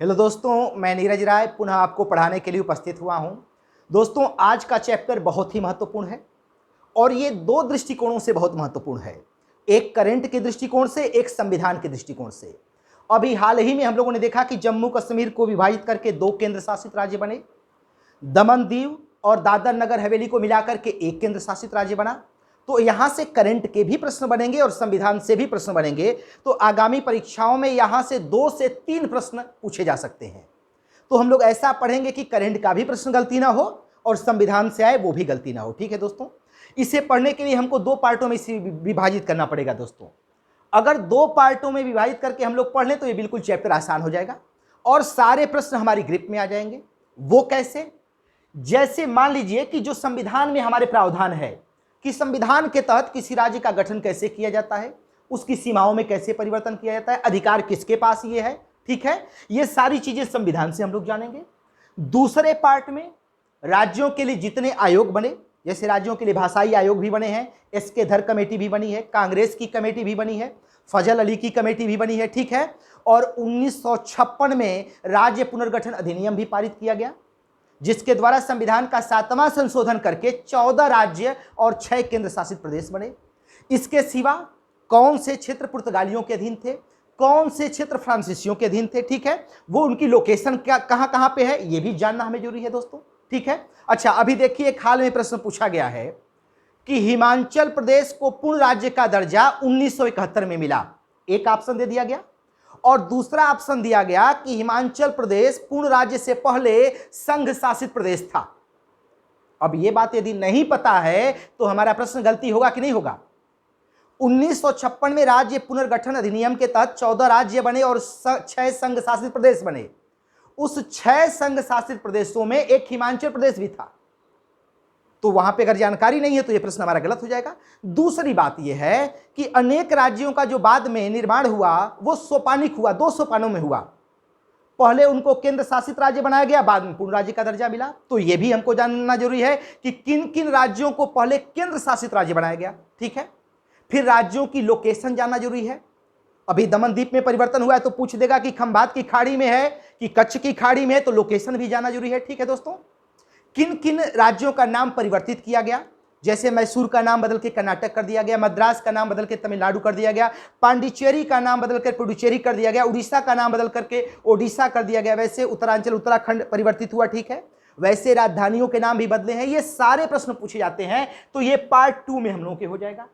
Hello दोस्तों, मैं नीरज राय पुनः आपको पढ़ाने के लिए उपस्थित हुआ हूं। दोस्तों, आज का चैप्टर बहुत ही महत्वपूर्ण है और ये दो दृष्टिकोणों से बहुत महत्वपूर्ण है। एक करंट के दृष्टिकोण से, एक संविधान के दृष्टिकोण से। अभी हाल ही में हम लोगों ने देखा कि जम्मू कश्मीर को विभाजित करके दो केंद्र शासित राज्य बने। दमन दीव और दादर नगर हवेली को मिलाकर के एक केंद्र शासित राज्य बना। तो यहां से करंट के भी प्रश्न बनेंगे और संविधान से भी प्रश्न बनेंगे। तो आगामी परीक्षाओं में यहां से 2 से 3 प्रश्न पूछे जा सकते हैं। तो हम लोग ऐसा पढ़ेंगे कि करंट का भी प्रश्न गलती ना हो और संविधान से आए वो भी गलती ना हो। ठीक है दोस्तों, इसे पढ़ने के लिए हमको 2 पार्टों में इसे विभाजित करना पड़ेगा। दोस्तों, अगर 2 पार्टों में विभाजित करके हम लोग पढ़ लें तो ये बिल्कुल चैप्टर आसान हो जाएगा और सारे प्रश्न हमारी ग्रिप में आ जाएंगे। वो कैसे? जैसे मान लीजिए कि जो संविधान में हमारे प्रावधान है कि संविधान के तहत किसी राज्य का गठन कैसे किया जाता है, उसकी सीमाओं में कैसे परिवर्तन किया जाता है, अधिकार किसके पास ये है। ठीक है, ये सारी चीजें संविधान से हम लोग जानेंगे। दूसरे पार्ट में राज्यों के लिए जितने आयोग बने, जैसे राज्यों के लिए भाषाई आयोग भी बने हैं, एसके धर कमेटी भी बनी है, कांग्रेस की कमेटी भी बनी है, फजल अली की कमेटी भी बनी है। ठीक है, और 1956 में राज्य पुनर्गठन अधिनियम भी पारित किया गया, जिसके द्वारा संविधान का 7वां संशोधन करके 14 राज्य और 6 केंद्र शासित प्रदेश बने। इसके सिवा कौन से क्षेत्र पुर्तगालियों के अधीन थे, कौन से क्षेत्र फ्रांसीसियों के अधीन थे, ठीक है, वो उनकी लोकेशन क्या कहां कहां पे है, ये भी जानना हमें जरूरी है दोस्तों। ठीक है, अच्छा, अभी देखिए एक हाल में प्रश्न पूछा गया है कि हिमाचल प्रदेश को पूर्ण राज्य का दर्जा 1971 में मिला। एक ऑप्शन दे दिया गया और दूसरा ऑप्शन दिया गया कि हिमाचल प्रदेश पूर्ण राज्य से पहले संघ शासित प्रदेश था। अब यह बात यदि नहीं पता है तो हमारा प्रश्न गलती होगा कि नहीं होगा। 1956 में राज्य पुनर्गठन अधिनियम के तहत 14 राज्य बने और 6 संघ शासित प्रदेश बने। उस 6 संघ शासित प्रदेशों में एक हिमाचल प्रदेश भी था। तो वहां पे अगर जानकारी नहीं है तो यह प्रश्न हमारा गलत हो जाएगा। दूसरी बात यह है कि अनेक राज्यों का जो बाद में निर्माण हुआ वो सोपानिक हुआ, 2 सोपानों में हुआ। पहले उनको केंद्र शासित राज्य बनाया गया, बाद में पूर्ण राज्य का दर्जा मिला। तो यह भी हमको जानना जरूरी है कि किन किन राज्यों को पहले केंद्र शासित राज्य बनाया गया। ठीक है, फिर राज्यों की लोकेशन जानना जरूरी है। अभी दमन द्वीप में परिवर्तन हुआ है तो पूछ देगा कि खंभात की खाड़ी में है कि कच्छ की खाड़ी में है, तो लोकेशन भी जानना जरूरी है। ठीक है दोस्तों, किन किन राज्यों का नाम परिवर्तित किया गया, जैसे मैसूर का नाम बदल के कर्नाटक कर दिया गया, मद्रास का नाम बदल के तमिलनाडु कर दिया गया, पांडिचेरी का नाम बदल कर पुडुचेरी कर दिया गया, उड़ीसा का नाम बदल करके ओडिशा कर दिया गया, वैसे उत्तरांचल उत्तराखंड परिवर्तित हुआ। ठीक है, वैसे राजधानियों के नाम भी बदले हैं। ये सारे प्रश्न पूछे जाते हैं। तो ये पार्ट 2 में हम लोगों के हो जाएगा,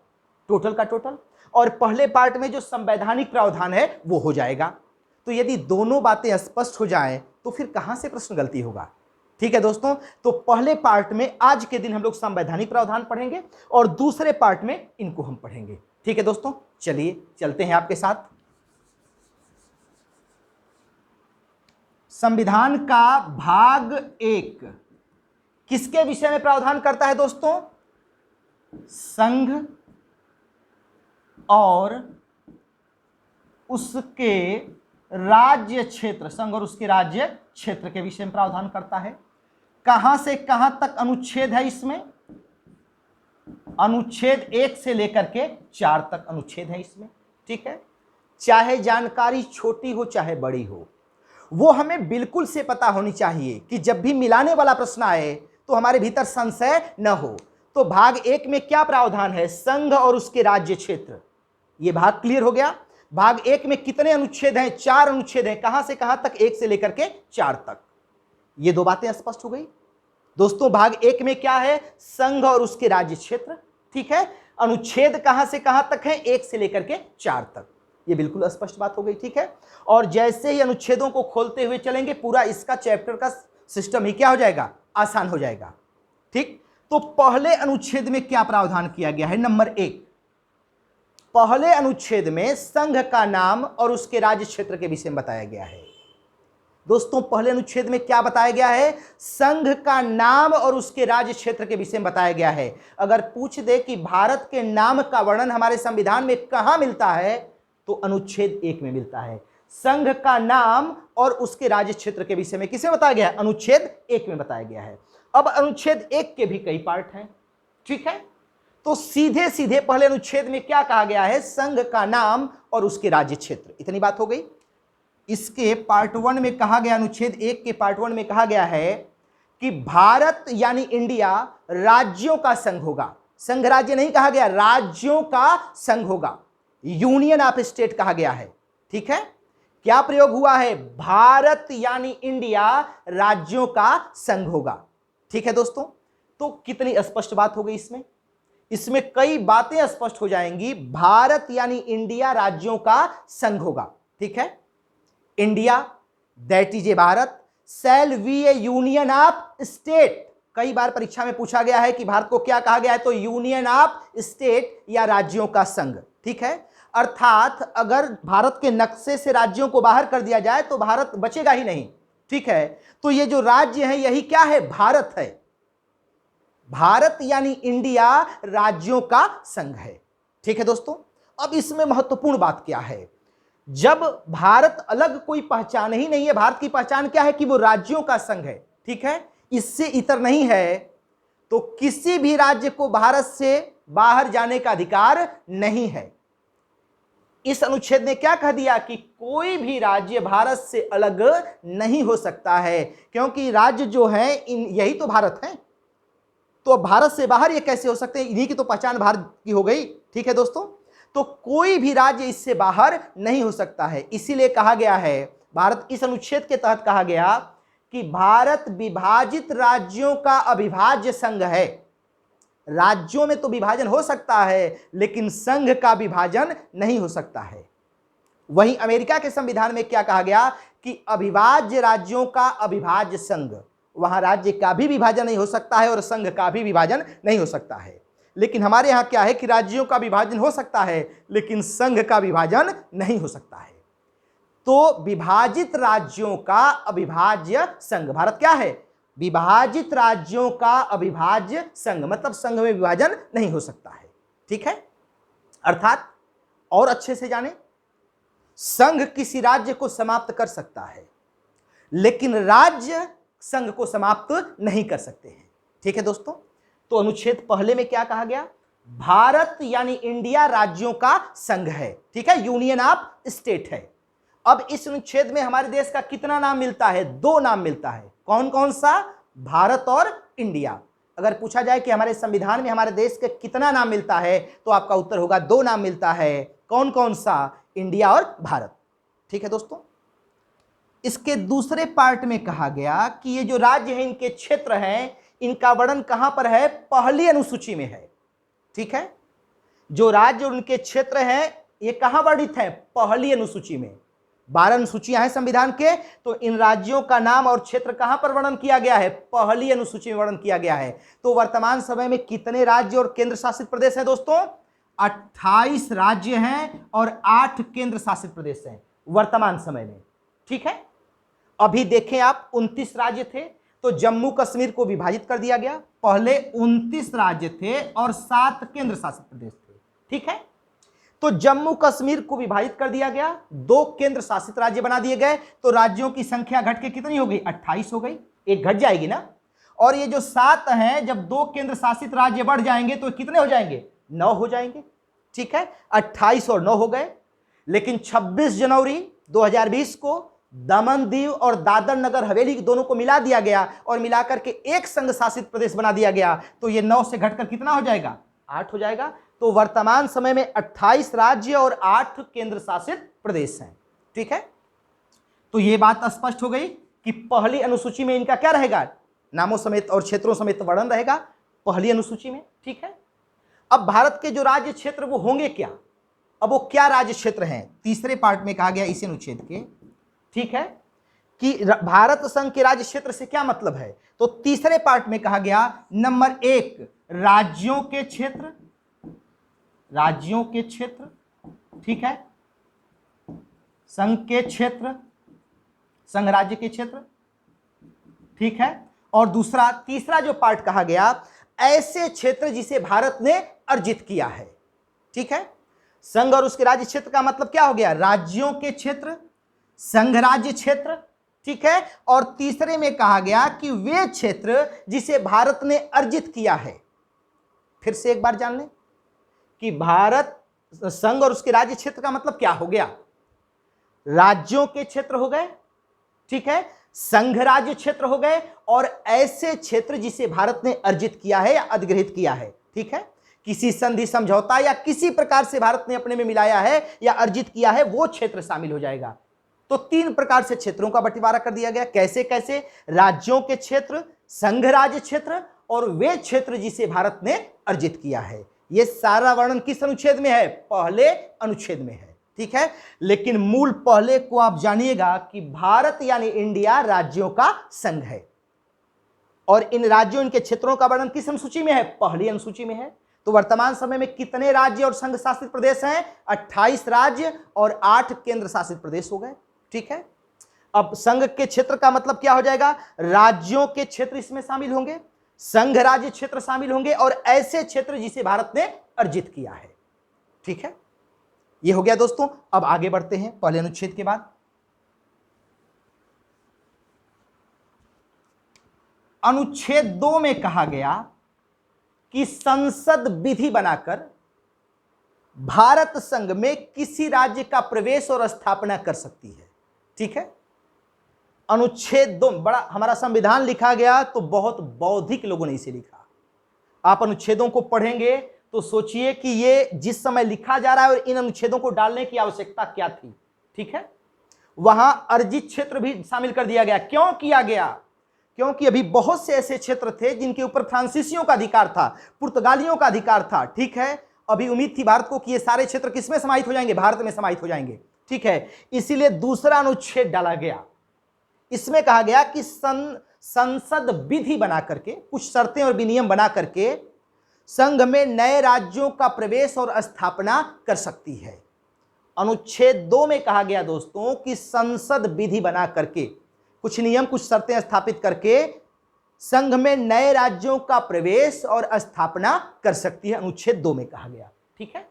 टोटल का टोटल, और पहले पार्ट में जो संवैधानिक प्रावधान है वो हो जाएगा। तो यदि दोनों बातें स्पष्ट हो जाएं तो फिर कहां से प्रश्न गलती होगा। ठीक है दोस्तों, तो पहले पार्ट में आज के दिन हम लोग संवैधानिक प्रावधान पढ़ेंगे और दूसरे पार्ट में इनको हम पढ़ेंगे। ठीक है दोस्तों, चलिए चलते हैं आपके साथ। संविधान का भाग 1 किसके विषय में प्रावधान करता है दोस्तों? संघ और उसके राज्य क्षेत्र, संघ और उसके राज्य क्षेत्र के विषय में प्रावधान करता है। कहां से कहां तक अनुच्छेद है इसमें? अनुच्छेद 1 से लेकर के 4 तक अनुच्छेद है इसमें। ठीक है, चाहे जानकारी छोटी हो चाहे बड़ी हो, वो हमें बिल्कुल से पता होनी चाहिए कि जब भी मिलाने वाला प्रश्न आए तो हमारे भीतर संशय न हो। तो भाग 1 में क्या प्रावधान है? संघ और उसके राज्य क्षेत्र। ये भाग क्लियर हो गया। भाग 1 में कितने अनुच्छेद हैं? 4 अनुच्छेद हैं। कहां से कहां तक? 1 से लेकर के 4 तक। ये 2 बातें स्पष्ट हो गई दोस्तों। भाग 1 में क्या है? संघ और उसके राज्य क्षेत्र। ठीक है, अनुच्छेद कहां से कहां तक है? 1 से लेकर के 4 तक। ये बिल्कुल स्पष्ट बात हो गई। ठीक है, और जैसे ही अनुच्छेदों को खोलते हुए चलेंगे पूरा इसका चैप्टर का सिस्टम ही क्या हो जाएगा? आसान हो जाएगा। ठीक, तो पहले अनुच्छेद में क्या प्रावधान किया गया है? नंबर 1, पहले अनुच्छेद में संघ का नाम और उसके राज्य क्षेत्र के विषय में बताया गया है। दोस्तों, पहले अनुच्छेद में क्या बताया गया है? संघ का नाम और उसके राज्य क्षेत्र के विषय में बताया गया है। अगर पूछ दे कि भारत के नाम का वर्णन हमारे संविधान में कहां मिलता है, तो अनुच्छेद 1 में मिलता है। संघ का नाम और उसके राज्य क्षेत्र के विषय में किसे बताया गया है? अनुच्छेद 1 में बताया गया है। अब अनुच्छेद 1 के भी कई पार्ट हैं। ठीक है, तो सीधे सीधे पहले अनुच्छेद में क्या कहा गया है? संघ का नाम और उसके राज्य क्षेत्र। इतनी बात हो गई। इसके पार्ट 1 में कहा गया, अनुच्छेद 1 के पार्ट 1 में कहा गया है कि भारत यानी इंडिया राज्यों का संघ होगा। संघ राज्य नहीं कहा गया, राज्यों का संघ होगा, यूनियन ऑफ स्टेट कहा गया है। ठीक है, क्या प्रयोग हुआ है? भारत यानी इंडिया राज्यों का संघ होगा। ठीक है दोस्तों, तो कितनी स्पष्ट बात हो गई इसमें कई बातें स्पष्ट हो जाएंगी। भारत यानी इंडिया राज्यों का संघ होगा। ठीक है, India that is a Bharat shall be A union of state. कई बार परीक्षा में पूछा गया है कि भारत को क्या कहा गया है, तो यूनियन ऑफ स्टेट या राज्यों का संघ। ठीक है, अर्थात अगर भारत के नक्शे से राज्यों को बाहर कर दिया जाए तो भारत बचेगा ही नहीं। ठीक है, तो ये जो राज्य है यही क्या है? भारत है। भारत यानी इंडिया राज्यों का संघ है। ठीक है दोस्तों, अब इसमें महत्वपूर्ण बात क्या है? जब भारत अलग कोई पहचान ही नहीं है, भारत की पहचान क्या है? कि वो राज्यों का संघ है। ठीक है, इससे इतर नहीं है, तो किसी भी राज्य को भारत से बाहर जाने का अधिकार नहीं है। इस अनुच्छेद ने क्या कह दिया कि कोई भी राज्य भारत से अलग नहीं हो सकता है, क्योंकि राज्य जो है यही तो भारत है। तो भारत से बाहर ये कैसे हो सकते हैं? इन्हीं की तो पहचान भारत की हो गई। ठीक है दोस्तों, तो कोई भी राज्य इससे बाहर नहीं हो सकता है। इसीलिए कहा गया है, भारत इस अनुच्छेद के तहत कहा गया कि भारत विभाजित राज्यों का अविभाज्य संघ है। राज्यों में तो विभाजन हो सकता है, लेकिन संघ का विभाजन नहीं हो सकता है। वहीं अमेरिका के संविधान में क्या कहा गया कि अविभाज्य राज्यों का अविभाज्य संघ। वहां राज्य का भी विभाजन नहीं हो सकता है और संघ का भी विभाजन नहीं हो सकता है। लेकिन हमारे यहां क्या है कि राज्यों का विभाजन हो सकता है, लेकिन संघ का विभाजन नहीं हो सकता है। तो विभाजित राज्यों का अविभाज्य संघ, भारत क्या है? विभाजित राज्यों का अविभाज्य संघ, मतलब संघ में विभाजन नहीं हो सकता है। ठीक है, अर्थात और अच्छे से जाने, संघ किसी राज्य को समाप्त कर सकता है, लेकिन राज्य संघ को समाप्त नहीं कर सकते हैं। ठीक है दोस्तों, तो अनुच्छेद पहले में क्या कहा गया? भारत यानी इंडिया राज्यों का संघ है। ठीक है, यूनियन ऑफ स्टेट है। अब इस अनुच्छेद में हमारे देश का कितना नाम मिलता है? 2 नाम मिलता है। कौन कौन सा? भारत और इंडिया। अगर पूछा जाए कि हमारे संविधान में हमारे देश के कितना नाम मिलता है, तो आपका उत्तर होगा 2 नाम मिलता है। कौन कौन सा? इंडिया और भारत। ठीक है दोस्तों, इसके दूसरे पार्ट में कहा गया कि ये जो राज्य हैं, इनके क्षेत्र हैं, इनका वर्णन कहां पर है? पहली अनुसूची में है। ठीक है, जो राज्य और उनके क्षेत्र हैं ये कहां वर्णित है? पहली अनुसूची में। 12 अनुसूचियां हैं संविधान के, तो इन राज्यों का नाम और क्षेत्र कहां पर वर्णन किया गया है? पहली अनुसूची में वर्णन किया गया है। तो वर्तमान समय में कितने राज्य और केंद्र शासित प्रदेश हैं दोस्तों? 28 राज्य हैं और 8 केंद्र शासित प्रदेश हैं वर्तमान समय में। ठीक है, अभी देखें आप 29 राज्य थे, तो जम्मू कश्मीर को विभाजित कर दिया गया। पहले 29 राज्य थे और 7 केंद्र शासित प्रदेश थे। ठीक है, तो जम्मू कश्मीर को विभाजित कर दिया गया, 2 केंद्र शासित राज्य बना दिए गए, तो राज्यों की संख्या घट के कितनी हो गई? 28 हो गई। एक घट जाएगी ना, और ये जो 7 हैं, जब 2 केंद्र शासित राज्य बढ़ जाएंगे तो कितने हो जाएंगे? 9 हो जाएंगे। ठीक है, 28 और 9 हो गए। लेकिन 26 जनवरी 2020 को दमन दीव और दादर नगर हवेली दोनों को मिला दिया गया और मिलाकर के एक संघ शासित प्रदेश बना दिया गया, तो ये 9 से घटकर कितना हो जाएगा? 8 हो जाएगा। तो वर्तमान समय में 28 राज्य और 8 केंद्र शासित प्रदेश हैं। ठीक है, तो ये बात स्पष्ट हो गई कि पहली अनुसूची में इनका क्या रहेगा? नामों समेत और क्षेत्रों समेत वर्णन रहेगा पहली अनुसूची में। ठीक है, अब भारत के जो राज्य क्षेत्र वो होंगे क्या? अब वो क्या राज्य क्षेत्र हैं? तीसरे पार्ट में कहा गया इसी अनुच्छेद के, ठीक है, कि भारत संघ के राज्य क्षेत्र से क्या मतलब है? तो तीसरे पार्ट में कहा गया नंबर 1 राज्यों के क्षेत्र, राज्यों के क्षेत्र, ठीक है, संघ के क्षेत्र, संघ राज्य के क्षेत्र, ठीक है, और दूसरा तीसरा जो पार्ट कहा गया ऐसे क्षेत्र जिसे भारत ने अर्जित किया है। ठीक है, संघ और उसके राज्य क्षेत्र का मतलब क्या हो गया? राज्यों के क्षेत्र, संघ राज्य क्षेत्र, ठीक है, और तीसरे में कहा गया कि वे क्षेत्र जिसे भारत ने अर्जित किया है। फिर से एक बार जान लें कि भारत संघ और उसके राज्य क्षेत्र का मतलब क्या हो गया? राज्यों के क्षेत्र हो गए, ठीक है, संघ राज्य क्षेत्र हो गए, और ऐसे क्षेत्र जिसे भारत ने अर्जित किया है या अधिग्रहित किया है, ठीक है, किसी संधि समझौता या किसी प्रकार से भारत ने अपने में मिलाया है या अर्जित किया है, वो क्षेत्र शामिल हो जाएगा। तो 3 प्रकार से क्षेत्रों का बंटवारा कर दिया गया। कैसे कैसे? राज्यों के क्षेत्र, संघ राज्य क्षेत्र और वे क्षेत्र जिसे भारत ने अर्जित किया है। यह सारा वर्णन किस अनुच्छेद में है? पहले अनुच्छेद में है, ठीक है। लेकिन मूल पहले को आप जानिएगा कि भारत यानी इंडिया राज्यों का संघ है, और इन राज्यों, इनके क्षेत्रों का वर्णन किस अनुसूची में है? पहली अनुसूची में है। तो वर्तमान समय में कितने राज्य और संघ शासित प्रदेश हैं? 28 राज्य और 8 केंद्र शासित प्रदेश हो गए, ठीक है। अब संघ के क्षेत्र का मतलब क्या हो जाएगा? राज्यों के क्षेत्र इसमें शामिल होंगे, संघ राज्य क्षेत्र शामिल होंगे, और ऐसे क्षेत्र जिसे भारत ने अर्जित किया है, ठीक है। यह हो गया दोस्तों। अब आगे बढ़ते हैं पहले अनुच्छेद के बाद। अनुच्छेद 2 में कहा गया कि संसद विधि बनाकर भारत संघ में किसी राज्य का प्रवेश और स्थापना कर सकती है, ठीक है। अनुच्छेद 2 बड़ा, हमारा संविधान लिखा गया तो बहुत बौद्धिक लोगों ने इसे लिखा। आप अनुच्छेदों को पढ़ेंगे तो सोचिए कि ये जिस समय लिखा जा रहा है और इन अनुच्छेदों को डालने की आवश्यकता क्या थी, ठीक है। वहां अर्जित क्षेत्र भी शामिल कर दिया गया। क्यों किया गया? क्योंकि अभी बहुत से ऐसे क्षेत्र थे जिनके ऊपर फ्रांसीसियों का अधिकार था, पुर्तगालियों का अधिकार था, ठीक है। अभी उम्मीद थी भारत को कि ये सारे क्षेत्र किसमें समाहित हो जाएंगे? भारत में समाहित हो जाएंगे, ठीक है। इसीलिए दूसरा अनुच्छेद डाला गया। इसमें कहा गया कि संसद विधि बना करके, कुछ शर्तें और विनियम बना करके संघ में नए राज्यों का प्रवेश और स्थापना कर सकती है। अनुच्छेद 2 में कहा गया दोस्तों कि संसद विधि बना करके, कुछ नियम, कुछ शर्तें स्थापित करके संघ में नए राज्यों का प्रवेश और स्थापना कर सकती है। अनुच्छेद 2 में कहा गया, ठीक है।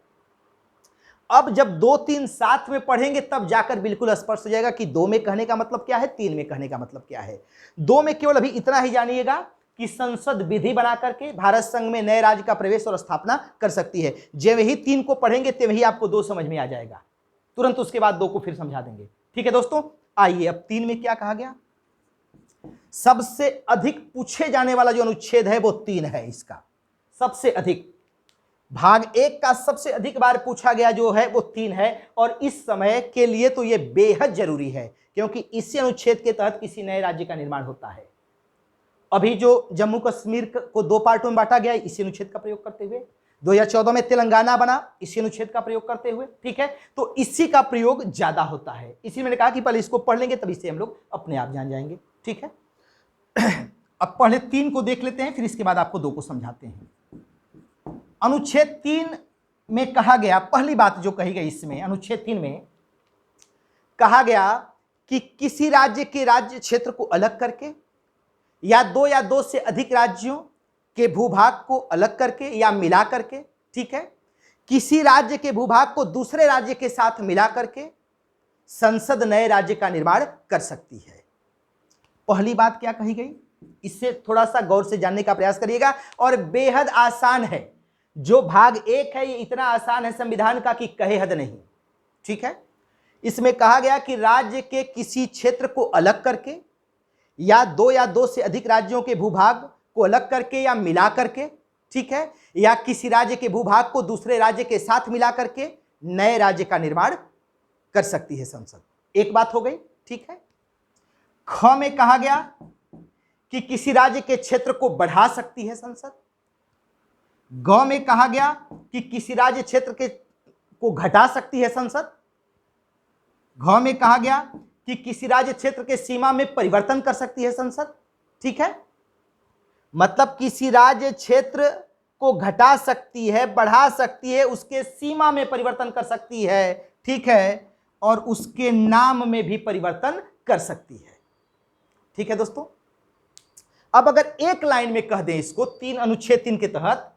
अब जब 2, 3 साथ में पढ़ेंगे तब जाकर बिल्कुल स्पष्ट हो जाएगा कि 2 में कहने का मतलब क्या है, 3 में कहने का मतलब क्या है। 2 में केवल अभी इतना ही जानिएगा कि संसद विधि बना करके भारत संघ में नए राज्य का प्रवेश और स्थापना कर सकती है। जब ही 3 को पढ़ेंगे तब ही आपको 2 समझ में आ जाएगा, तुरंत उसके बाद 2 को फिर समझा देंगे, ठीक है दोस्तों। आइए अब 3 में क्या कहा गया? सबसे अधिक पूछे जाने वाला जो अनुच्छेद है वो 3 है। इसका सबसे अधिक, भाग 1 का सबसे अधिक बार पूछा गया जो है वो 3 है, और इस समय के लिए तो ये बेहद जरूरी है, क्योंकि इसी अनुच्छेद के तहत किसी नए राज्य का निर्माण होता है। अभी जो जम्मू कश्मीर को 2 पार्टों में बांटा गया, इसी अनुच्छेद का प्रयोग करते हुए। 2014 में तेलंगाना बना, इसी अनुच्छेद का प्रयोग करते हुए, ठीक है। तो इसी का प्रयोग ज्यादा होता है। इसी मैंने कहा कि पहले इसको पढ़ लेंगे तभी से हम लोग अपने आप जान जाएंगे, ठीक है। अब पहले 3 को देख लेते हैं, फिर इसके बाद आपको 2 को समझाते हैं। अनुच्छेद 3 में कहा गया, पहली बात जो कही गई इसमें, अनुच्छेद 3 में कहा गया कि किसी राज्य के राज्य क्षेत्र को अलग करके या 2 से अधिक राज्यों के भूभाग को अलग करके या मिला करके, ठीक है, किसी राज्य के भूभाग को दूसरे राज्य के साथ मिला करके संसद नए राज्य का निर्माण कर सकती है। पहली बात क्या कही गई, इससे थोड़ा सा गौर से जानने का प्रयास करिएगा, और बेहद आसान है। जो भाग 1 है ये इतना आसान है संविधान का कि कहे हद नहीं, ठीक है। इसमें कहा गया कि राज्य के किसी क्षेत्र को अलग करके या 2 से अधिक राज्यों के भूभाग को अलग करके या मिला करके, ठीक है, या किसी राज्य के भूभाग को दूसरे राज्य के साथ मिला करके नए राज्य का निर्माण कर सकती है संसद। एक बात हो गई, ठीक है। ख में कहा गया कि किसी राज्य के क्षेत्र को बढ़ा सकती है संसद। ग में कहा गया कि किसी राज्य क्षेत्र को घटा सकती है संसद। घ में कहा गया कि किसी राज्य क्षेत्र के सीमा में परिवर्तन कर सकती है संसद, ठीक है। मतलब किसी राज्य क्षेत्र को घटा सकती है, बढ़ा सकती है, उसके सीमा में परिवर्तन कर सकती है, ठीक है, और उसके नाम में भी परिवर्तन कर सकती है, ठीक है दोस्तों। अब अगर एक लाइन में कह दें इसको, 3 अनुच्छेद 3 के तहत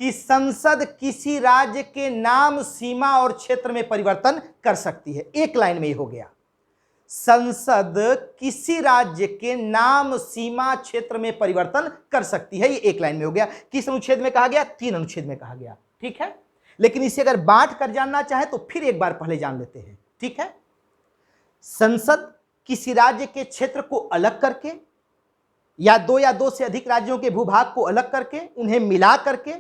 कि संसद किसी राज्य के नाम, सीमा और क्षेत्र में परिवर्तन कर सकती है, एक लाइन में ही हो गया। संसद किसी राज्य के नाम, सीमा, क्षेत्र में परिवर्तन कर सकती है, ये एक लाइन में हो गया। किस अनुच्छेद में कहा गया? 3 अनुच्छेद में कहा गया, ठीक है। लेकिन इसे अगर बांट कर जानना चाहे तो फिर एक बार पहले जान लेते हैं, ठीक है। संसद किसी राज्य के क्षेत्र को अलग करके या दो से अधिक राज्यों के भूभाग को अलग करके उन्हें मिला करके,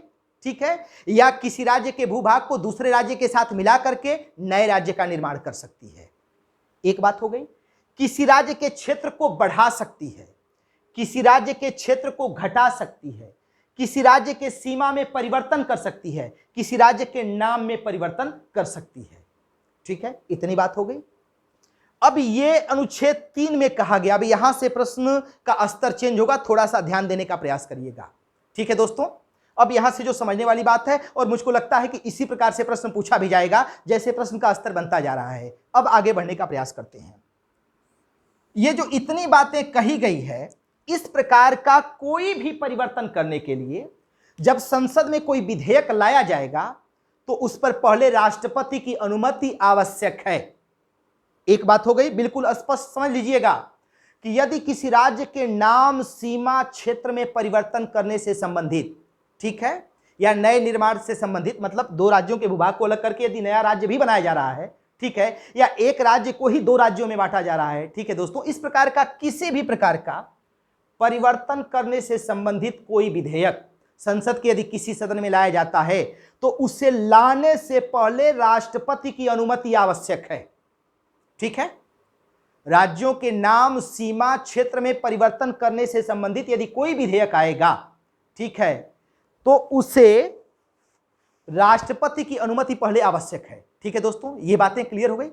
ठीक है, या किसी राज्य के भूभाग को दूसरे राज्य के साथ मिला करके नए राज्य का निर्माण कर सकती है। एक बात हो गई। किसी राज्य के क्षेत्र को बढ़ा सकती है, किसी राज्य के क्षेत्र को घटा सकती है, किसी राज्य के सीमा में परिवर्तन कर सकती है, किसी राज्य के नाम में परिवर्तन कर सकती है। ठीक है, इतनी बात हो गई। अब ये अनुच्छेद 3 में कहा गया। अब यहां से प्रश्न का स्तर चेंज होगा, थोड़ा सा ध्यान देने का प्रयास करिएगा। ठीक है दोस्तों, अब यहां से जो समझने वाली बात है, और मुझको लगता है कि इसी प्रकार से प्रश्न पूछा भी जाएगा जैसे प्रश्न का स्तर बनता जा रहा है। अब आगे बढ़ने का प्रयास करते हैं। ये जो इतनी बातें कही गई है, इस प्रकार का कोई भी परिवर्तन करने के लिए जब संसद में कोई विधेयक लाया जाएगा तो उस पर पहले राष्ट्रपति की अनुमति आवश्यक है। एक बात हो गई, बिल्कुल स्पष्ट समझ लीजिएगा कि यदि किसी राज्य के नाम, सीमा, क्षेत्र में परिवर्तन करने से संबंधित, ठीक है, या नए निर्माण से संबंधित, मतलब दो राज्यों के भूभाग को अलग करके यदि नया राज्य भी बनाया जा रहा है, ठीक है, या एक राज्य को ही दो राज्यों में बांटा जा रहा है, ठीक है दोस्तों, इस प्रकार का किसी भी प्रकार का परिवर्तन करने से संबंधित कोई विधेयक संसद के यदि किसी सदन में लाया जाता है तो उसे लाने से पहले राष्ट्रपति की अनुमति आवश्यक है। ठीक है, राज्यों के नाम, सीमा, क्षेत्र में परिवर्तन करने से संबंधित यदि कोई विधेयक आएगा, ठीक है, तो उसे राष्ट्रपति की अनुमति पहले आवश्यक है। ठीक है दोस्तों, ये बातें क्लियर हो गई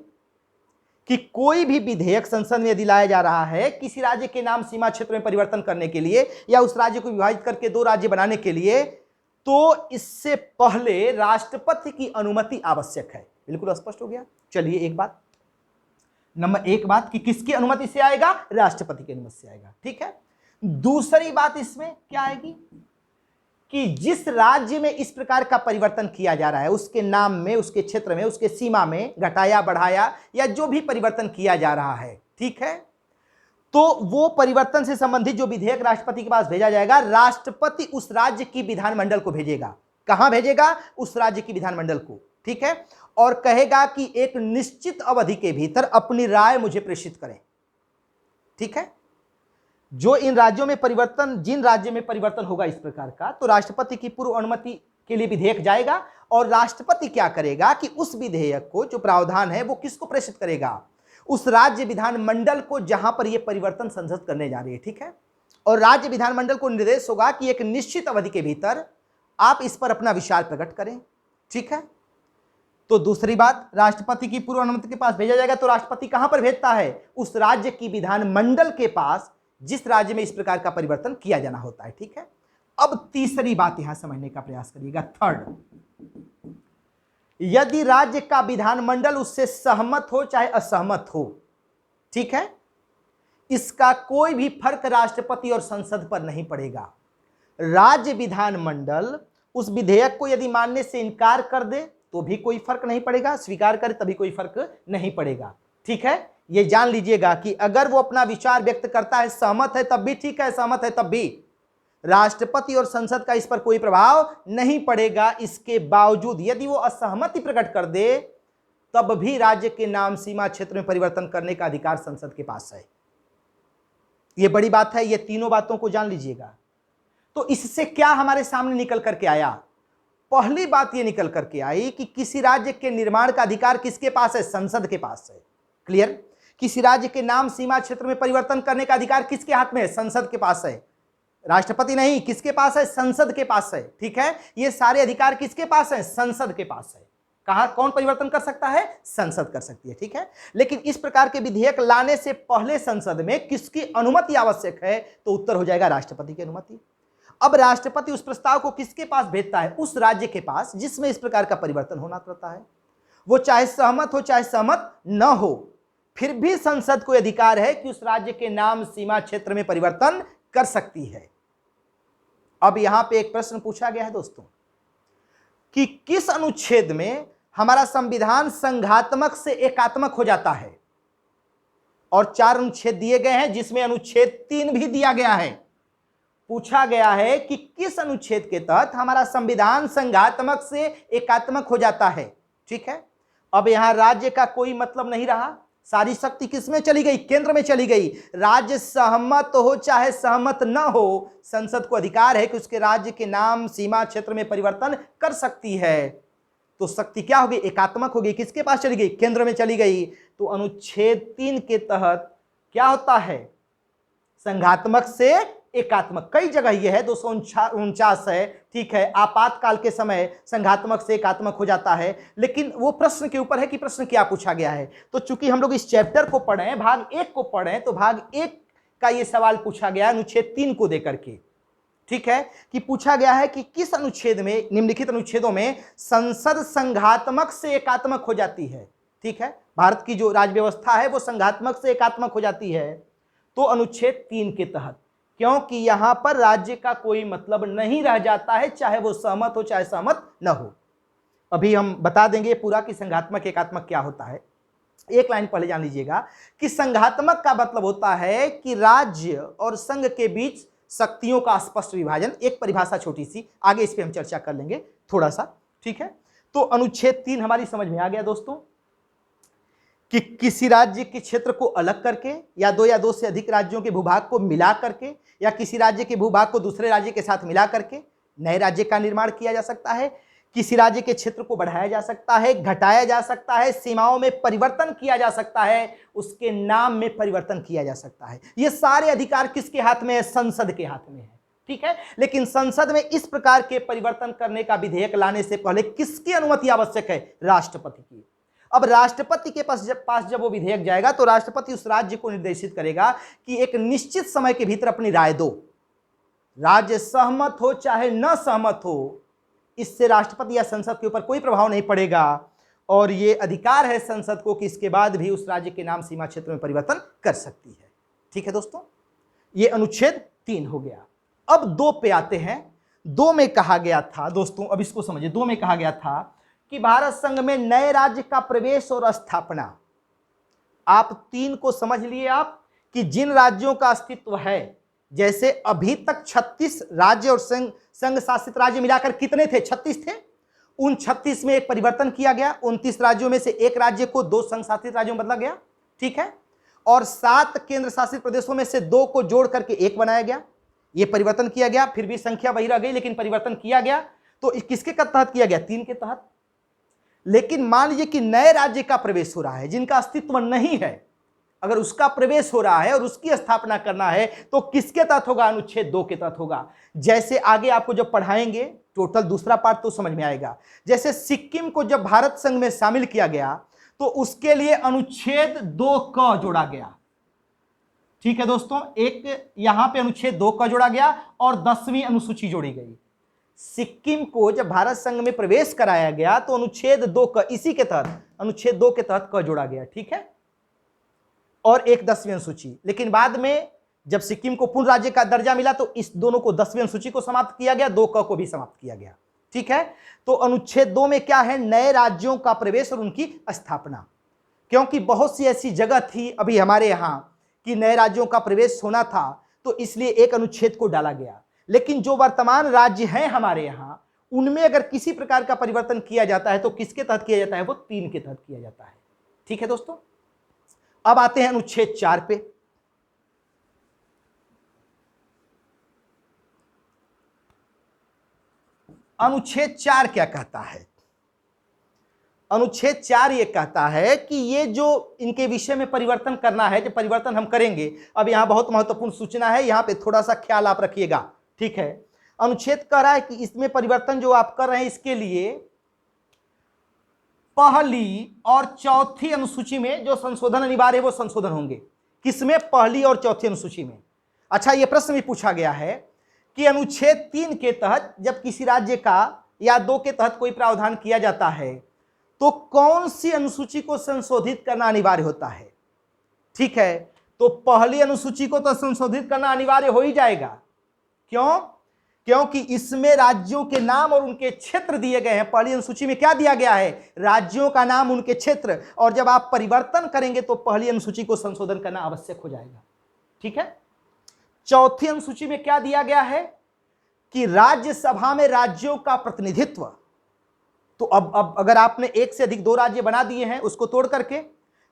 कि कोई भी विधेयक संसद में यदि लाया जा रहा है किसी राज्य के नाम, सीमा, क्षेत्र में परिवर्तन करने के लिए या उस राज्य को विभाजित करके दो राज्य बनाने के लिए, तो इससे पहले राष्ट्रपति की अनुमति आवश्यक है। बिल्कुल स्पष्ट हो गया। चलिए, एक बात, नंबर एक बात कि किसकी अनुमति से आएगा? राष्ट्रपति की अनुमति से आएगा। ठीक है, दूसरी बात इसमें क्या आएगी कि जिस राज्य में इस प्रकार का परिवर्तन किया जा रहा है उसके नाम में, उसके क्षेत्र में, उसके सीमा में घटाया, बढ़ाया या जो भी परिवर्तन किया जा रहा है, ठीक है, तो वो परिवर्तन से संबंधित जो विधेयक राष्ट्रपति के पास भेजा जाएगा, राष्ट्रपति उस राज्य की विधानमंडल को भेजेगा। कहां भेजेगा? उस राज्य की विधानमंडल को। ठीक है, और कहेगा कि एक निश्चित अवधि के भीतर अपनी राय मुझे प्रेषित करें। ठीक है, जो इन राज्यों में परिवर्तन, जिन राज्य में परिवर्तन होगा इस प्रकार का, तो राष्ट्रपति की पूर्व अनुमति के लिए विधेयक जाएगा और राष्ट्रपति क्या करेगा कि उस विधेयक को, जो प्रावधान है, वो किसको प्रेषित करेगा? उस राज्य विधानमंडल को जहां पर यह परिवर्तन संसद करने जा रही है। ठीक है, और राज्य विधानमंडल को निर्देश होगा कि एक निश्चित अवधि के भीतर आप इस पर अपना विचार प्रकट करें। ठीक है, तो दूसरी बात, राष्ट्रपति की पूर्व अनुमति के पास भेजा जाएगा, तो राष्ट्रपति कहां पर भेजता है? उस राज्य की विधानमंडल के पास जिस राज्य में इस प्रकार का परिवर्तन किया जाना होता है। ठीक है, अब तीसरी बात यहां समझने का प्रयास करिएगा। थर्ड, यदि राज्य का विधानमंडल उससे सहमत हो चाहे असहमत हो, ठीक है, इसका कोई भी फर्क राष्ट्रपति और संसद पर नहीं पड़ेगा। राज्य विधानमंडल उस विधेयक को यदि मानने से इनकार कर दे तो भी कोई फर्क नहीं पड़ेगा, स्वीकार करे तभी कोई फर्क नहीं पड़ेगा। ठीक है, ये जान लीजिएगा कि अगर वो अपना विचार व्यक्त करता है, सहमत है तब भी ठीक है, सहमत है तब भी, राष्ट्रपति और संसद का इस पर कोई प्रभाव नहीं पड़ेगा। इसके बावजूद यदि वो असहमति प्रकट कर दे तब भी राज्य के नाम, सीमा, क्षेत्र में परिवर्तन करने का अधिकार संसद के पास है। यह बड़ी बात है, ये तीनों बातों को जान लीजिएगा। तो इससे क्या हमारे सामने निकल करके आया? पहली बात यह निकल करके आई कि किसी राज्य के निर्माण का अधिकार किसके पास है? संसद के पास है। क्लियर? किसी राज्य के नाम, सीमा, क्षेत्र में परिवर्तन करने का अधिकार किसके हाथ में है? संसद के पास है। राष्ट्रपति नहीं, किसके पास है? संसद के पास है। ठीक है, ये सारे अधिकार किसके पास है? संसद के पास है। कहां कौन परिवर्तन कर सकता है? संसद कर सकती है। ठीक है, लेकिन इस प्रकार के विधेयक लाने से पहले संसद में किसकी अनुमति आवश्यक है? तो उत्तर हो जाएगा राष्ट्रपति की अनुमति। अब राष्ट्रपति उस प्रस्ताव को किसके पास भेजता है? उस राज्य के पास जिसमें इस प्रकार का परिवर्तन होना रहता है। वो चाहे सहमत हो चाहे सहमत न हो, फिर भी संसद को अधिकार है कि उस राज्य के नाम, सीमा, क्षेत्र में परिवर्तन कर सकती है। अब यहां पे एक प्रश्न पूछा गया है दोस्तों कि किस अनुच्छेद में हमारा संविधान संघात्मक से एकात्मक हो जाता है? और 4 अनुच्छेद दिए गए हैं जिसमें अनुच्छेद 3 भी दिया गया है। पूछा गया है कि किस अनुच्छेद के तहत हमारा संविधान संघात्मक से एकात्मक हो जाता है। ठीक है, अब यहां राज्य का कोई मतलब नहीं रहा, सारी शक्ति किसमें चली गई? केंद्र में चली गई। राज्य सहमत हो चाहे सहमत न हो, संसद को अधिकार है कि उसके राज्य के नाम, सीमा, क्षेत्र में परिवर्तन कर सकती है। तो शक्ति क्या होगी? एकात्मक होगी। किसके पास चली गई? केंद्र में चली गई। तो अनुच्छेद 3 के तहत क्या होता है? संघात्मक से एकात्मक। कई जगह यह है, 249 है, ठीक है। आपातकाल के समय संघात्मक से एकात्मक हो जाता है, लेकिन वो प्रश्न के ऊपर है कि प्रश्न क्या पूछा गया है। तो चूंकि हम लोग इस चैप्टर को पढ़ें, भाग 1 को पढ़ें, तो भाग 1 का ये सवाल पूछा गया अनुच्छेद 3 को देकर के, ठीक है, कि पूछा गया है कि किस अनुच्छेद में, निम्नलिखित अनुच्छेदों में संसद संघात्मक से एकात्मक हो जाती है। ठीक है, भारत की जो राज्य व्यवस्था है वो संघात्मक से एकात्मक हो जाती है। तो अनुच्छेद 3 के तहत, क्योंकि यहां पर राज्य का कोई मतलब नहीं रह जाता है, चाहे वो सहमत हो चाहे सहमत न हो। अभी हम बता देंगे पूरा कि संघात्मक एकात्मक क्या होता है। एक लाइन पहले जान लीजिएगा कि संघात्मक का मतलब होता है कि राज्य और संघ के बीच शक्तियों का स्पष्ट विभाजन। एक परिभाषा छोटी सी, आगे इस पे हम चर्चा कर लेंगे थोड़ा सा, ठीक है। तो अनुच्छेद 3 हमारी समझ में आ गया दोस्तों, कि किसी राज्य के क्षेत्र को अलग करके या दो से अधिक राज्यों के भूभाग को मिला करके या किसी राज्य के भूभाग को दूसरे राज्य के साथ मिला करके नए राज्य का निर्माण किया जा सकता है। किसी राज्य के क्षेत्र को बढ़ाया जा सकता है, घटाया जा सकता है, सीमाओं में परिवर्तन किया जा सकता है, उसके नाम में परिवर्तन किया जा सकता है। ये सारे अधिकार किसके हाथ में है? संसद के हाथ में है, ठीक है। लेकिन संसद में इस प्रकार के परिवर्तन करने का विधेयक लाने से पहले किसकी अनुमति आवश्यक है? राष्ट्रपति की। अब राष्ट्रपति के पास जब वो विधेयक जाएगा तो राष्ट्रपति उस राज्य को निर्देशित करेगा कि एक निश्चित समय के भीतर अपनी राय दो। राज्य सहमत हो चाहे न सहमत हो, इससे राष्ट्रपति या संसद के ऊपर कोई प्रभाव नहीं पड़ेगा, और ये अधिकार है संसद को कि इसके बाद भी उस राज्य के नाम, सीमा, क्षेत्र में परिवर्तन कर सकती है। ठीक है दोस्तों, ये अनुच्छेद 3 हो गया। अब 2 पे आते हैं। 2 में कहा गया था दोस्तों, अब इसको समझिए, 2 में कहा गया था कि भारत संघ में नए राज्य का प्रवेश और स्थापना। आप 3 को समझ लिए आप, कि जिन राज्यों का अस्तित्व है, जैसे अभी तक 36 राज्य और संघ शासित राज्य मिलाकर कितने थे? 36 थे। उन 36 में एक परिवर्तन किया गया, 29 राज्यों में से एक राज्य को 2 संघ शासित राज्यों में बदला गया, ठीक है। और 7 केंद्र शासित प्रदेशों में से 2 को जोड़ करके 1 बनाया गया। यह परिवर्तन किया गया, फिर भी संख्या वही रह गई, लेकिन परिवर्तन किया गया। तो किसके तहत किया गया? 3 के तहत। लेकिन मान लीजिए कि नए राज्य का प्रवेश हो रहा है, जिनका अस्तित्व नहीं है, अगर उसका प्रवेश हो रहा है और उसकी स्थापना करना है तो किसके तहत होगा? अनुच्छेद 2 के तहत होगा। जैसे आगे आपको जब पढ़ाएंगे, टोटल दूसरा पार्ट तो समझ में आएगा। जैसे सिक्किम को जब भारत संघ में शामिल किया गया तो उसके लिए अनुच्छेद 2 क जोड़ा गया, ठीक है दोस्तों। एक यहां पे अनुच्छेद 2 क जोड़ा गया और 10वीं अनुसूची जोड़ी गई। सिक्किम को जब भारत संघ में प्रवेश कराया गया तो अनुच्छेद 2 क, इसी के तहत, अनुच्छेद 2 के तहत क जोड़ा गया, ठीक है, और एक 10वीं अनुसूची। लेकिन बाद में जब सिक्किम को पूर्ण राज्य का दर्जा मिला तो इस दोनों को, 10वीं अनुसूची को समाप्त किया गया, 2 क को भी समाप्त किया गया, ठीक है। तो अनुच्छेद 2 में क्या है? नए राज्यों का प्रवेश और उनकी स्थापना। क्योंकि बहुत सी ऐसी जगह थी अभी हमारे यहां कि नए राज्यों का प्रवेश होना था, तो इसलिए एक अनुच्छेद को डाला गया। लेकिन जो वर्तमान राज्य हैं हमारे यहां, उनमें अगर किसी प्रकार का परिवर्तन किया जाता है तो किसके तहत किया जाता है? वो 3 के तहत किया जाता है, ठीक है दोस्तों। अब आते हैं अनुच्छेद 4 पे। अनुच्छेद 4 क्या कहता है? अनुच्छेद 4 ये कहता है कि ये जो इनके विषय में परिवर्तन करना है, जो परिवर्तन हम करेंगे, अब यहां बहुत महत्वपूर्ण सूचना है, यहां पे थोड़ा सा ख्याल आप रखिएगा, ठीक है। अनुच्छेद कह रहा है कि इसमें परिवर्तन जो आप कर रहे हैं, इसके लिए पहली और चौथी अनुसूची में जो संशोधन अनिवार्य है वो संशोधन होंगे। किसमें? पहली और चौथी अनुसूची में। अच्छा, यह प्रश्न भी पूछा गया है कि अनुच्छेद 3 के तहत जब किसी राज्य का या 2 के तहत कोई प्रावधान किया जाता है तो कौन सी अनुसूची को संशोधित करना अनिवार्य होता है? ठीक है, तो पहली अनुसूची को तो संशोधित करना अनिवार्य हो ही जाएगा। क्यों? क्योंकि इसमें राज्यों के नाम और उनके क्षेत्र दिए गए हैं। पहली अनुसूची में क्या दिया गया है? राज्यों का नाम, उनके क्षेत्र। और जब आप परिवर्तन करेंगे तो पहली अनुसूची को संशोधन करना आवश्यक हो जाएगा, ठीक है। चौथी अनुसूची में क्या दिया गया है कि राज्यसभा में राज्यों का प्रतिनिधित्व। तो अब अगर आपने एक से अधिक 2 राज्य बना दिए हैं, उसको तोड़ करके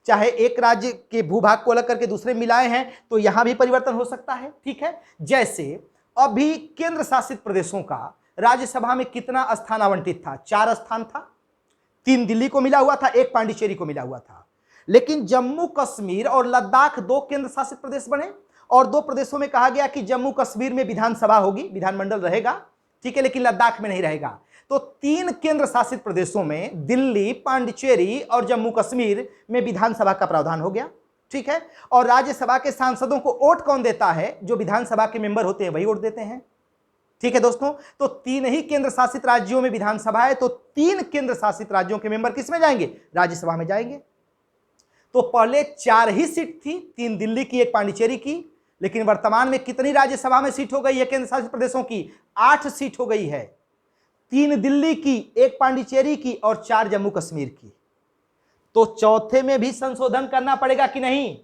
चाहे एक राज्य के भूभाग को अलग करके दूसरे मिलाए हैं तो यहां भी परिवर्तन हो सकता है। ठीक है, जैसे अभी केंद्र शासित प्रदेशों का राज्यसभा में कितना स्थान आवंटित था? 4 स्थान था। 3 दिल्ली को मिला हुआ था, 1 पांडिचेरी को मिला हुआ था। लेकिन जम्मू कश्मीर और लद्दाख 2 केंद्र शासित प्रदेश बने और 2 प्रदेशों में कहा गया कि जम्मू कश्मीर में विधानसभा होगी, विधानमंडल रहेगा, ठीक है, लेकिन लद्दाख में नहीं रहेगा। तो 3 केंद्र शासित प्रदेशों में दिल्ली, पांडिचेरी और जम्मू कश्मीर में विधानसभा का प्रावधान हो गया। ठीक है, और राज्यसभा के सांसदों को वोट कौन देता है? जो विधानसभा के मेंबर होते हैं वही वोट देते हैं। ठीक है दोस्तों, तो 3 ही केंद्र शासित राज्यों में विधानसभा है, तो 3 केंद्र शासित राज्यों के मेंबर किस में जाएंगे? राज्यसभा में जाएंगे। तो पहले 4 ही सीट थी, 3 दिल्ली की, 1 पांडिचेरी की, लेकिन वर्तमान में कितनी राज्यसभा में सीट हो गई है केंद्र शासित प्रदेशों की? 8 सीट हो गई है, 3 दिल्ली की, 1 पांडिचेरी की और 4 जम्मू कश्मीर की। तो चौथे में भी संशोधन करना पड़ेगा कि नहीं?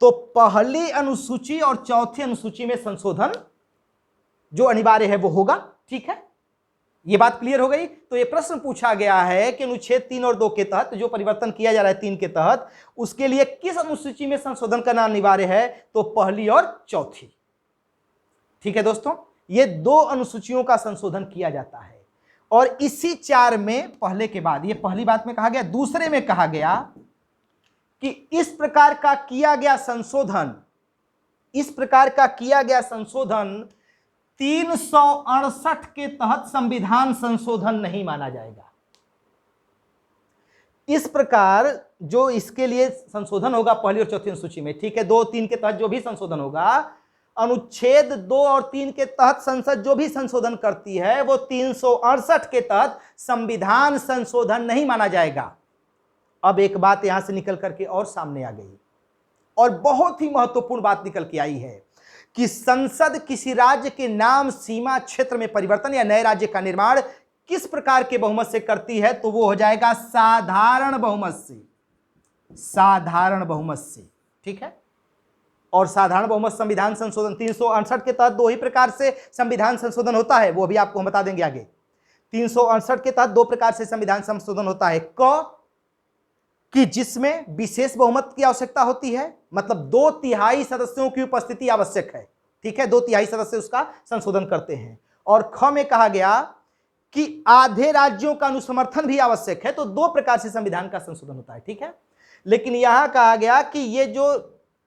तो पहली अनुसूची और चौथी अनुसूची में संशोधन जो अनिवार्य है वो होगा। ठीक है, ये बात क्लियर हो गई। तो ये प्रश्न पूछा गया है कि अनुच्छेद 3 और 2 के तहत जो परिवर्तन किया जा रहा है 3 के तहत, उसके लिए किस अनुसूची में संशोधन करना अनिवार्य है? तो पहली और चौथी। ठीक है दोस्तों, ये 2 अनुसूचियों का संशोधन किया जाता है और इसी 4 में पहले के बाद, ये पहली बात में कहा गया, दूसरे में कहा गया कि इस प्रकार का किया गया संशोधन, इस प्रकार का किया गया संशोधन 368 के तहत संविधान संशोधन नहीं माना जाएगा। इस प्रकार जो इसके लिए संशोधन होगा पहली और चौथी अनुसूची में, ठीक है, 2, 3 के तहत जो भी संशोधन होगा, अनुच्छेद 2 और 3 के तहत संसद जो भी संशोधन करती है वो 368 के तहत संविधान संशोधन नहीं माना जाएगा। अब एक बात यहां से निकल करके और सामने आ गई और बहुत ही महत्वपूर्ण बात निकल के आई है कि संसद किसी राज्य के नाम, सीमा, क्षेत्र में परिवर्तन या नए राज्य का निर्माण किस प्रकार के बहुमत से करती है? तो वो हो जाएगा साधारण बहुमत से, साधारण बहुमत से। ठीक है, और साधारण बहुमत संविधान संशोधन 368 के तहत 2 ही प्रकार से संविधान संशोधन होता है, वो भी आपको हम बता देंगे आगे। 368 के तहत 2 प्रकार से संविधान संशोधन होता है। क कि जिसमें विशेष बहुमत की आवश्यकता होती है, मतलब 2/3 सदस्यों की उपस्थिति आवश्यक है। ठीक है, 2/3 सदस्य उसका संशोधन करते हैं। और ख में कहा गया कि आधे राज्यों का अनुसमर्थन भी आवश्यक है। तो 2 प्रकार से संविधान का संशोधन होता है। ठीक है, लेकिन यहां कहा गया कि ये जो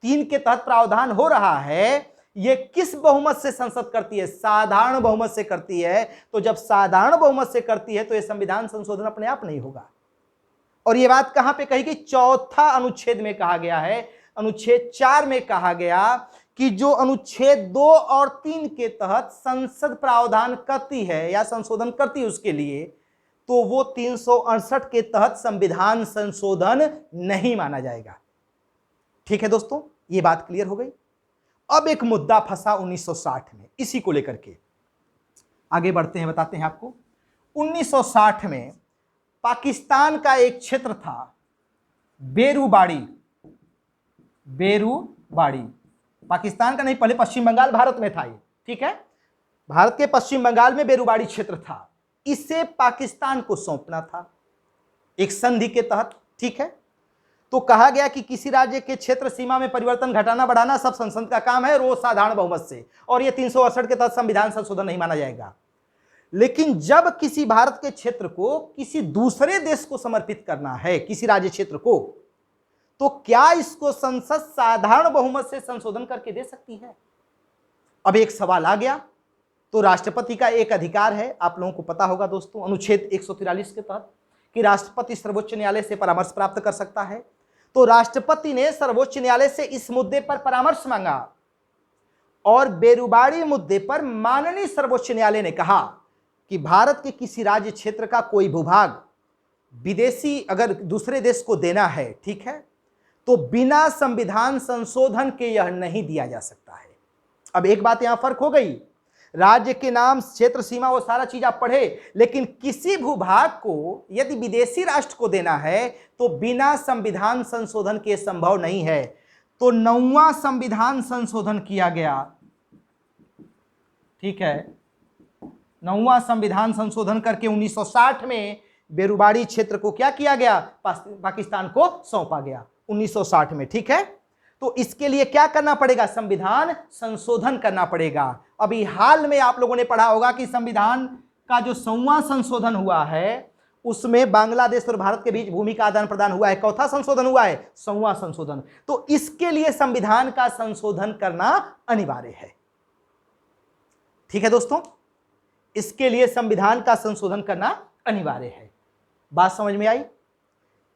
3 के तहत प्रावधान हो रहा है ये किस बहुमत से संसद करती है? साधारण बहुमत से करती है। तो जब साधारण बहुमत से करती है तो यह संविधान संशोधन अपने आप नहीं होगा। और यह बात कहां पे कही गई? चौथा अनुच्छेद में कहा गया है। अनुच्छेद 4 में कहा गया कि जो अनुच्छेद 2 और 3 के तहत संसद प्रावधान करती है या संशोधन करती है उसके लिए, तो वो 368 के तहत संविधान संशोधन नहीं माना जाएगा। ठीक है दोस्तों, ये बात क्लियर हो गई। अब एक मुद्दा फंसा 1960 में, इसी को लेकर के आगे बढ़ते हैं, बताते हैं आपको। 1960 में पाकिस्तान का एक क्षेत्र था बेरूबाड़ी, बेरूबाड़ी पाकिस्तान का नहीं, पहले पश्चिम बंगाल भारत में था ये। ठीक है, भारत के पश्चिम बंगाल में बेरूबाड़ी क्षेत्र था, इसे पाकिस्तान को सौंपना था एक संधि के तहत। ठीक है, तो कहा गया कि किसी राज्य के क्षेत्र सीमा में परिवर्तन, घटाना, बढ़ाना सब संसद का काम है, रोज साधारण बहुमत से, और यह 368 के तहत संविधान संशोधन नहीं माना जाएगा। लेकिन जब किसी भारत के क्षेत्र को किसी दूसरे देश को समर्पित करना है, किसी राज्य क्षेत्र को, तो क्या इसको संसद साधारण बहुमत से संशोधन करके दे सकती है? अब एक सवाल आ गया। तो राष्ट्रपति का एक अधिकार है, आप लोगों को पता होगा दोस्तों, अनुच्छेद 143 के तहत, कि राष्ट्रपति सर्वोच्च न्यायालय से परामर्श प्राप्त कर सकता है। तो राष्ट्रपति ने सर्वोच्च न्यायालय से इस मुद्दे पर परामर्श मांगा और बेरूबाड़ी मुद्दे पर माननीय सर्वोच्च न्यायालय ने कहा कि भारत के किसी राज्य क्षेत्र का कोई भूभाग विदेशी अगर दूसरे देश को देना है, ठीक है, तो बिना संविधान संशोधन के यह नहीं दिया जा सकता है। अब एक बात यहां फर्क हो गई, राज्य के नाम, क्षेत्र, सीमा, वो सारा चीज आप पढ़े, लेकिन किसी भूभाग को यदि विदेशी राष्ट्र को देना है तो बिना संविधान संशोधन के संभव नहीं है। तो 9वां संविधान संशोधन किया गया। ठीक है, 9वां संविधान संशोधन करके 1960 में बेरुबाड़ी क्षेत्र को क्या किया गया, पाकिस्तान को सौंपा गया 1960 में। ठीक है, तो इसके लिए क्या करना पड़ेगा, संविधान संशोधन करना पड़ेगा। अभी हाल में आप लोगों ने पढ़ा होगा कि संविधान का जो 100वां संशोधन हुआ है उसमें बांग्लादेश और भारत के बीच भूमि का आदान प्रदान हुआ है। चौथा संशोधन हुआ है, 100वां संशोधन। तो इसके लिए संविधान का संशोधन करना अनिवार्य है। ठीक है दोस्तों, इसके लिए संविधान का संशोधन करना अनिवार्य है। बात समझ में आई?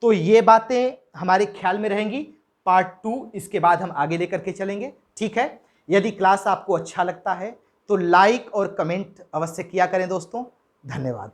तो ये बातें हमारे ख्याल में रहेंगी। पार्ट 2 इसके बाद हम आगे लेकर के चलेंगे। ठीक है, यदि क्लास आपको अच्छा लगता है तो लाइक और कमेंट अवश्य किया करें दोस्तों। धन्यवाद।